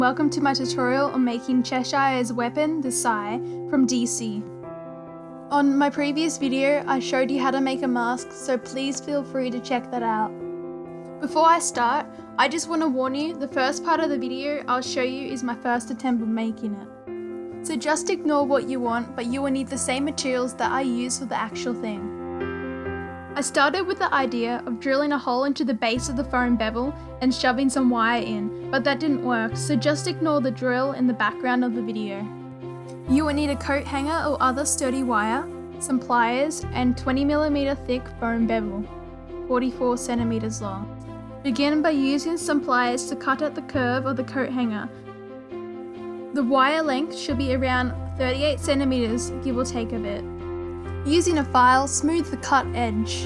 Welcome to my tutorial on making Cheshire's weapon, the Sai, from DC. On my previous video, I showed you how to make a mask, so please feel free to check that out. Before I start, I just want to warn you, the first part of the video I'll show you is my first attempt of making it. So just ignore what you want, but you will need the same materials that I use for the actual thing. I started with the idea of drilling a hole into the base of the foam bevel and shoving some wire in, but that didn't work, so just ignore the drill in the background of the video. You will need a coat hanger or other sturdy wire, some pliers, and 20mm thick foam bevel, 44 cm long. Begin by using some pliers to cut at the curve of the coat hanger. The wire length should be around 38 cm, give or take a bit. Using a file, smooth the cut edge.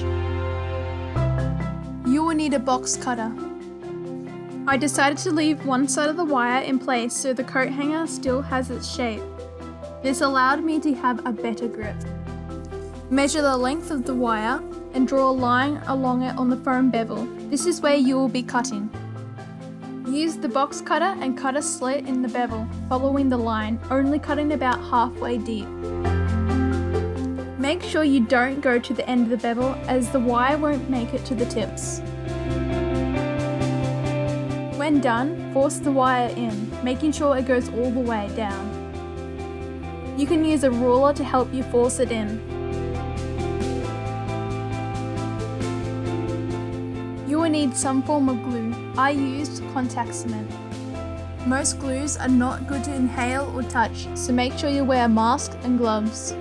You will need a box cutter. I decided to leave one side of the wire in place so the coat hanger still has its shape. This allowed me to have a better grip. Measure the length of the wire and draw a line along it on the foam bevel. This is where you will be cutting. Use the box cutter and cut a slit in the bevel, following the line, only cutting about halfway deep. Make sure you don't go to the end of the bevel as the wire won't make it to the tips. When done, force the wire in, making sure it goes all the way down. You can use a ruler to help you force it in. You will need some form of glue. I used contact cement. Most glues are not good to inhale or touch, so make sure you wear a mask and gloves.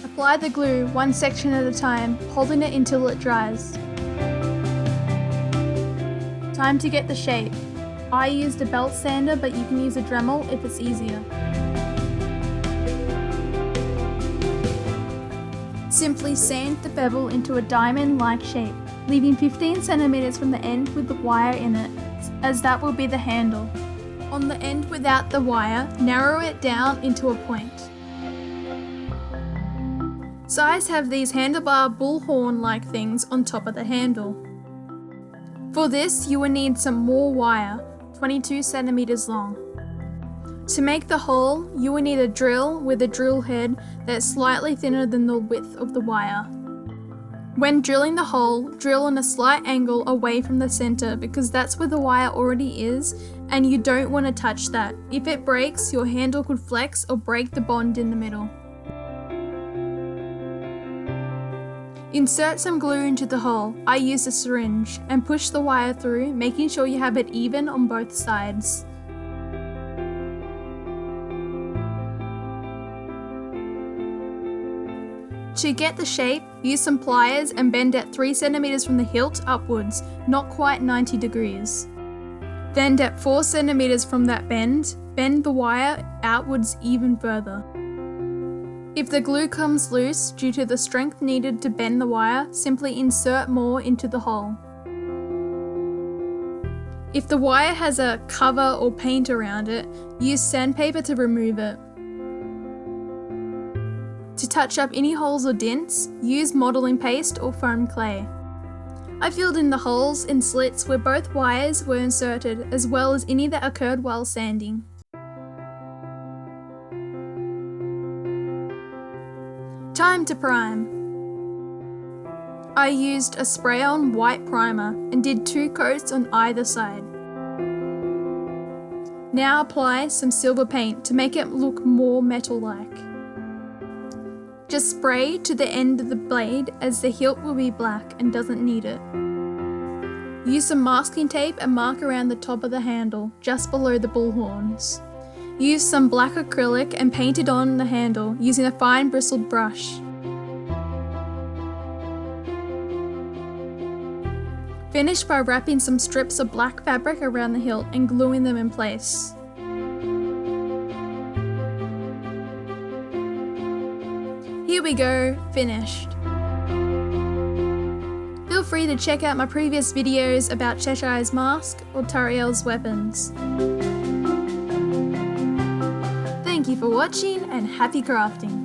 Apply the glue one section at a time, holding it until it dries. Time to get the shape. I used a belt sander, but you can use a Dremel if it's easier. Simply sand the bevel into a diamond-like shape, leaving 15 cm from the end with the wire in it, as that will be the handle. On the end without the wire, narrow it down into a point. Sais have these handlebar bullhorn-like things on top of the handle. For this, you will need some more wire, 22 cm long. To make the hole, you will need a drill with a drill head that's slightly thinner than the width of the wire. When drilling the hole, drill on a slight angle away from the center because that's where the wire already is and you don't want to touch that. If it breaks, your handle could flex or break the bond in the middle. Insert some glue into the hole, I used a syringe, and push the wire through, making sure you have it even on both sides. To get the shape, use some pliers and bend at 3 cm from the hilt upwards, not quite 90 degrees. Then at 4 cm from that bend the wire outwards even further. If the glue comes loose due to the strength needed to bend the wire, simply insert more into the hole. If the wire has a cover or paint around it, use sandpaper to remove it. To touch up any holes or dents, use modeling paste or foam clay. I filled in the holes and slits where both wires were inserted, as well as any that occurred while sanding. Time to prime. I used a spray-on white primer and did 2 coats on either side. Now apply some silver paint to make it look more metal-like. Just spray to the end of the blade as the hilt will be black and doesn't need it. Use some masking tape and mark around the top of the handle, just below the bullhorns. Use some black acrylic and paint it on the handle using a fine bristled brush. Finish by wrapping some strips of black fabric around the hilt and gluing them in place. Here we go, finished. Feel free to check out my previous videos about Cheshire's mask or Tariel's weapons. Thank you for watching and happy crafting!